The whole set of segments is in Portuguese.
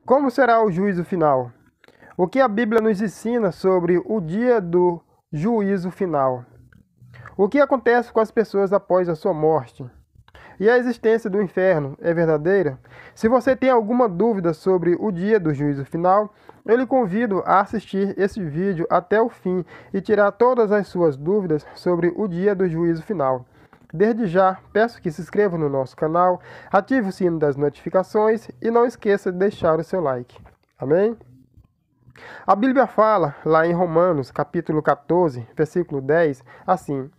Como será o juízo final? O que a Bíblia nos ensina sobre o dia do juízo final? O que acontece com as pessoas após a sua morte? E a existência do inferno é verdadeira? Se você tem alguma dúvida sobre o dia do juízo final, eu lhe convido a assistir esse vídeo até o fim e tirar todas as suas dúvidas sobre o dia do juízo final. Desde já, peço que se inscreva no nosso canal, ative o sino das notificações e não esqueça de deixar o seu like. Amém? A Bíblia fala, lá em Romanos, capítulo 14, versículo 10, assim: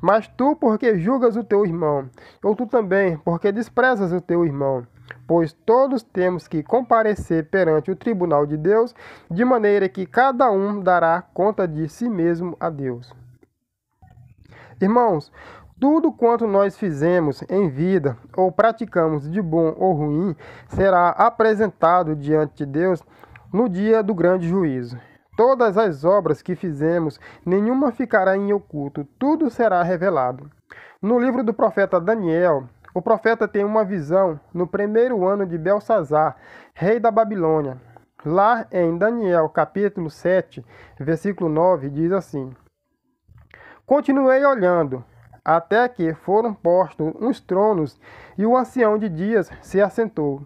Mas tu, porque julgas o teu irmão, ou tu também, porque desprezas o teu irmão? Pois todos temos que comparecer perante o tribunal de Deus, de maneira que cada um dará conta de si mesmo a Deus. Irmãos, tudo quanto nós fizemos em vida ou praticamos de bom ou ruim será apresentado diante de Deus no dia do grande juízo. Todas as obras que fizemos, nenhuma ficará em oculto, tudo será revelado. No livro do profeta Daniel, o profeta tem uma visão no primeiro ano de Belsazar, rei da Babilônia. Lá em Daniel, capítulo 7, versículo 9, diz assim: Continuei olhando, até que foram postos uns tronos, e o ancião de dias se assentou.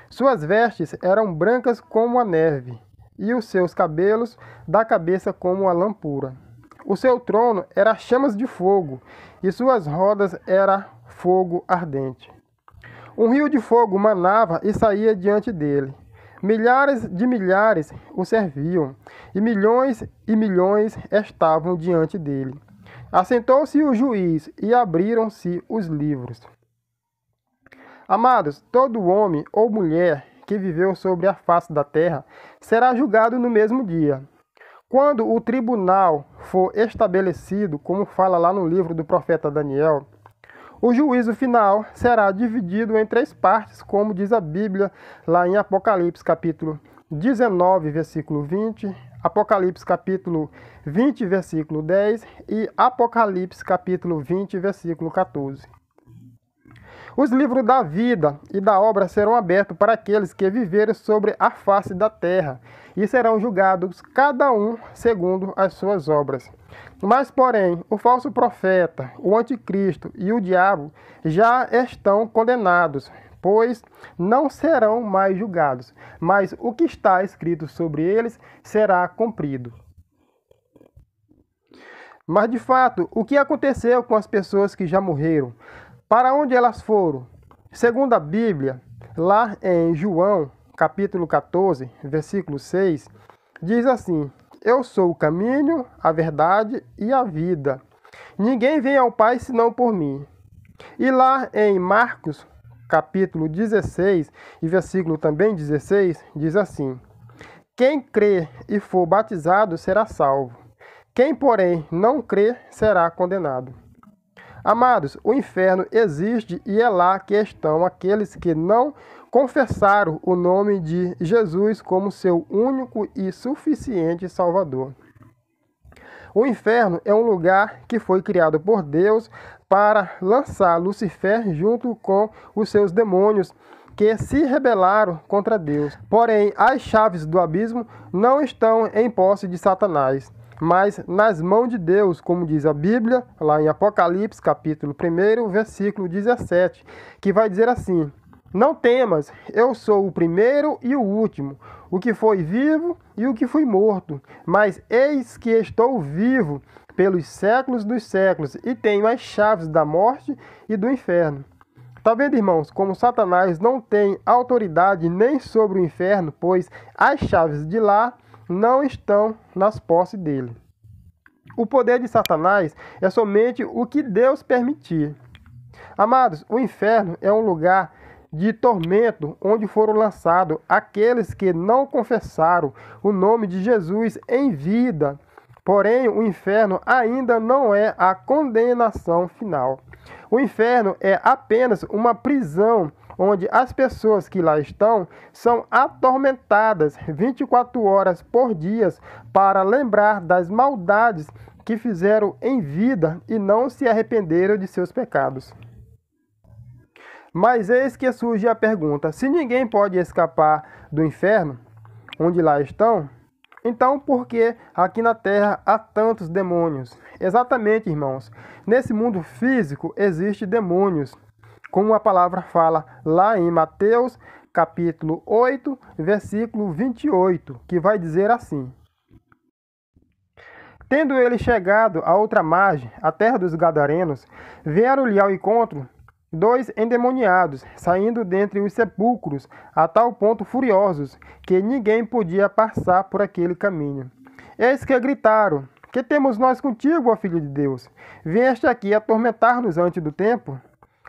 Suas vestes eram brancas como a neve, e os seus cabelos da cabeça como a lã pura. O seu trono era chamas de fogo, e suas rodas era fogo ardente. Um rio de fogo manava e saía diante dele. Milhares de milhares o serviam, e milhões estavam diante dele. Assentou-se o juiz e abriram-se os livros. Amados, todo homem ou mulher que viveu sobre a face da terra será julgado no mesmo dia. Quando o tribunal for estabelecido, como fala lá no livro do profeta Daniel, o juízo final será dividido em 3 partes, como diz a Bíblia lá em Apocalipse capítulo 19, versículo 20, Apocalipse capítulo 20, versículo 10 e Apocalipse capítulo 20, versículo 14. Os livros da vida e da obra serão abertos para aqueles que viverem sobre a face da terra e serão julgados cada um segundo as suas obras. Mas, porém, o falso profeta, o anticristo e o diabo já estão condenados, pois não serão mais julgados, mas o que está escrito sobre eles será cumprido. Mas, de fato, o que aconteceu com as pessoas que já morreram? Para onde elas foram? Segundo a Bíblia, lá em João, capítulo 14, versículo 6, diz assim: Eu sou o caminho, a verdade e a vida. Ninguém vem ao Pai senão por mim. E lá em Marcos, capítulo 16, e versículo também 16, diz assim: Quem crê e for batizado será salvo. Quem, porém, não crê será condenado. Amados, o inferno existe e é lá que estão aqueles que não confessaram o nome de Jesus como seu único e suficiente Salvador. O inferno é um lugar que foi criado por Deus para lançar Lucifer junto com os seus demônios que se rebelaram contra Deus. Porém, as chaves do abismo não estão em posse de Satanás, mas nas mãos de Deus, como diz a Bíblia, lá em Apocalipse, capítulo 1, versículo 17, que vai dizer assim: Não temas, eu sou o primeiro e o último, o que foi vivo e o que foi morto, mas eis que estou vivo pelos séculos dos séculos e tenho as chaves da morte e do inferno. Está vendo, irmãos, como Satanás não tem autoridade nem sobre o inferno, pois as chaves de lá não estão nas posses dele. O poder de Satanás é somente o que Deus permitir. Amados, o inferno é um lugar de tormento onde foram lançados aqueles que não confessaram o nome de Jesus em vida. Porém, o inferno ainda não é a condenação final. O inferno é apenas uma prisão onde as pessoas que lá estão são atormentadas 24 horas por dia para lembrar das maldades que fizeram em vida e não se arrependeram de seus pecados. Mas eis que surge a pergunta: se ninguém pode escapar do inferno, onde lá estão, então por que aqui na terra há tantos demônios? Exatamente, irmãos. Nesse mundo físico existem demônios, como a palavra fala lá em Mateus, capítulo 8, versículo 28, que vai dizer assim: Tendo ele chegado à outra margem, a terra dos Gadarenos, vieram-lhe ao encontro 2 endemoniados, saindo dentre os sepulcros, a tal ponto furiosos, que ninguém podia passar por aquele caminho. Eis que gritaram: Que temos nós contigo, ó Filho de Deus? Vieste aqui atormentar-nos antes do tempo?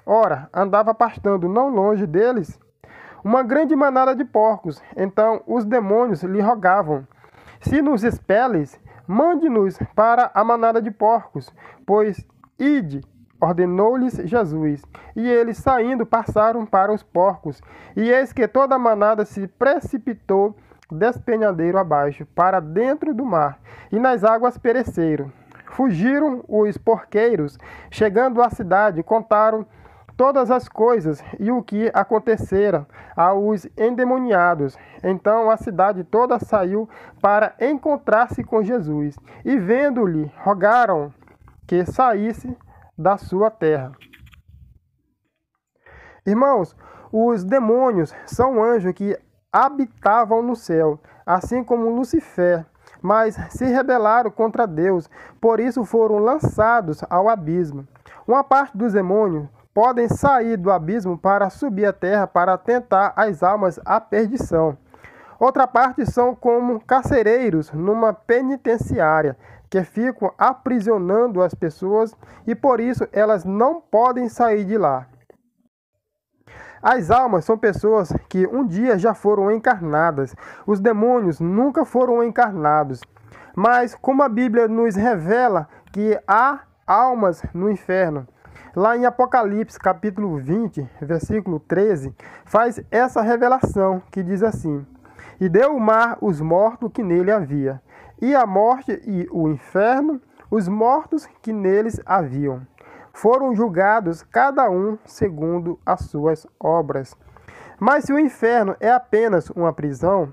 Ora, andava pastando não longe deles uma grande manada de porcos. Então os demônios lhe rogavam: Se nos expeles, mande-nos para a manada de porcos, pois ide, ordenou-lhes Jesus. E eles, saindo, passaram para os porcos. E eis que toda a manada se precipitou despenhadeiro abaixo, para dentro do mar, e nas águas pereceram. Fugiram os porqueiros, chegando à cidade, contaram todas as coisas e o que acontecera aos endemoniados. Então a cidade toda saiu para encontrar-se com Jesus, e vendo-lhe, rogaram que saísse da sua terra. Irmãos, os demônios são anjos que habitavam no céu, assim como Lucifer, mas se rebelaram contra Deus, por isso foram lançados ao abismo. Uma parte dos demônios podem sair do abismo para subir à terra para tentar as almas à perdição. Outra parte são como carcereiros numa penitenciária, que ficam aprisionando as pessoas e por isso elas não podem sair de lá. As almas são pessoas que um dia já foram encarnadas. Os demônios nunca foram encarnados. Mas como a Bíblia nos revela que há almas no inferno, lá em Apocalipse, capítulo 20, versículo 13, faz essa revelação que diz assim: E deu o mar os mortos que nele havia, e a morte e o inferno, os mortos que neles haviam. Foram julgados cada um segundo as suas obras. Mas se o inferno é apenas uma prisão,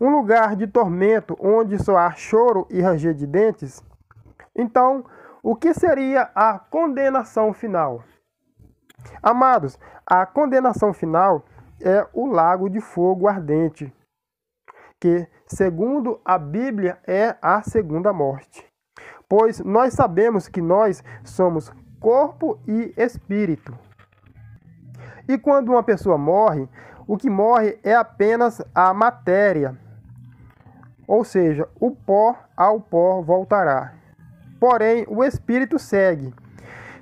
um lugar de tormento onde só há choro e ranger de dentes, então o que seria a condenação final? Amados, a condenação final é o lago de fogo ardente, que, segundo a Bíblia, é a segunda morte. Pois nós sabemos que nós somos corpo e espírito. E quando uma pessoa morre, o que morre é apenas a matéria, ou seja, o pó ao pó voltará. Porém, o espírito segue.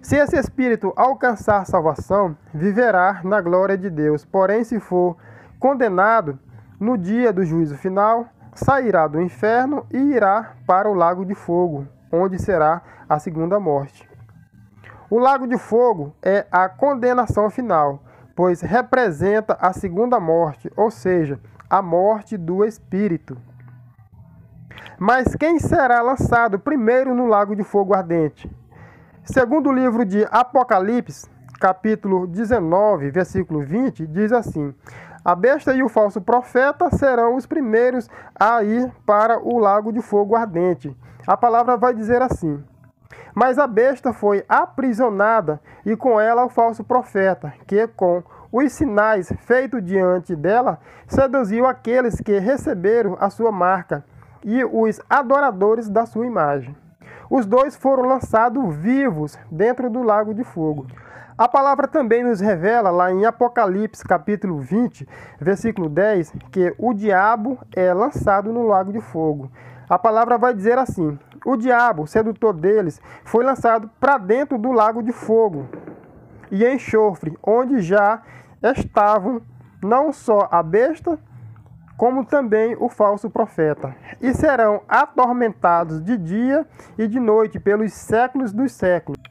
Se esse espírito alcançar salvação, viverá na glória de Deus. Porém, se for condenado, no dia do juízo final, sairá do inferno e irá para o lago de fogo, onde será a segunda morte. O lago de fogo é a condenação final, pois representa a segunda morte, ou seja, a morte do espírito. Mas quem será lançado primeiro no lago de fogo ardente? Segundo o livro de Apocalipse, capítulo 19, versículo 20, diz assim: A besta e o falso profeta serão os primeiros a ir para o lago de fogo ardente. A palavra vai dizer assim: Mas a besta foi aprisionada, e com ela o falso profeta, que com os sinais feitos diante dela, seduziu aqueles que receberam a sua marca, e os adoradores da sua imagem. Os dois foram lançados vivos dentro do lago de fogo. A palavra também nos revela, lá em Apocalipse, capítulo 20, versículo 10, que o diabo é lançado no lago de fogo. A palavra vai dizer assim: O diabo, sedutor deles, foi lançado para dentro do lago de fogo e enxofre, onde já estavam não só a besta, como também o falso profeta, e serão atormentados de dia e de noite pelos séculos dos séculos.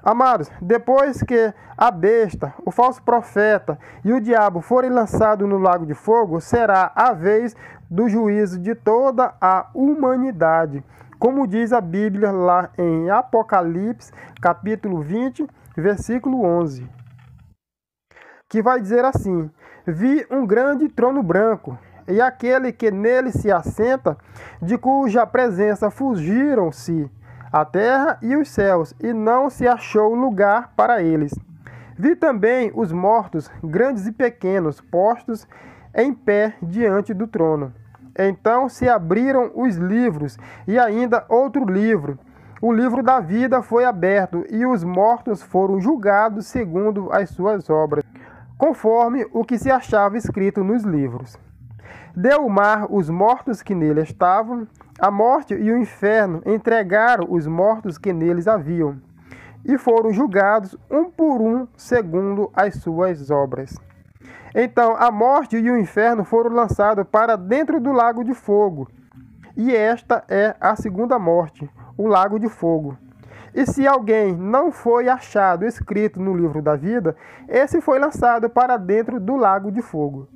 Amados, depois que a besta, o falso profeta e o diabo forem lançados no lago de fogo, será a vez do juízo de toda a humanidade, como diz a Bíblia lá em Apocalipse, capítulo 20, versículo 11. que vai dizer assim: vi um grande trono branco, e aquele que nele se assenta, de cuja presença fugiram-se a terra e os céus, e não se achou lugar para eles. Vi também os mortos, grandes e pequenos, postos em pé diante do trono. Então se abriram os livros, e ainda outro livro. O livro da vida foi aberto, e os mortos foram julgados segundo as suas obras, conforme o que se achava escrito nos livros. Deu o mar os mortos que nele estavam, a morte e o inferno entregaram os mortos que neles haviam, e foram julgados um por um segundo as suas obras. Então a morte e o inferno foram lançados para dentro do lago de fogo, e esta é a segunda morte, o lago de fogo. E se alguém não foi achado escrito no livro da vida, esse foi lançado para dentro do lago de fogo.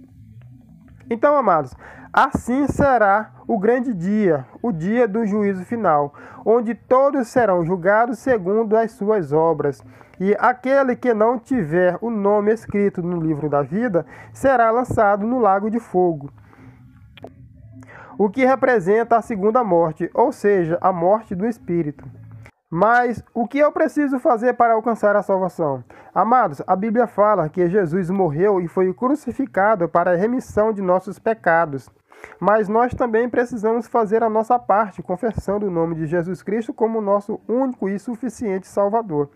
Então, amados, assim será o grande dia, o dia do juízo final, onde todos serão julgados segundo as suas obras. E aquele que não tiver o nome escrito no livro da vida será lançado no lago de fogo, o que representa a segunda morte, ou seja, a morte do espírito. Mas o que eu preciso fazer para alcançar a salvação? Amados, a Bíblia fala que Jesus morreu e foi crucificado para a remissão de nossos pecados. Mas nós também precisamos fazer a nossa parte, confessando o nome de Jesus Cristo como nosso único e suficiente Salvador.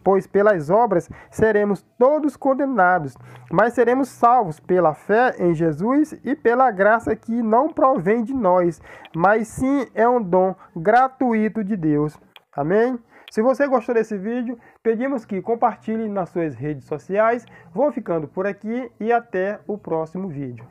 Pois pelas obras seremos todos condenados, mas seremos salvos pela fé em Jesus e pela graça que não provém de nós, mas sim é um dom gratuito de Deus. Amém? Se você gostou desse vídeo, pedimos que compartilhe nas suas redes sociais. Vou ficando por aqui e até o próximo vídeo.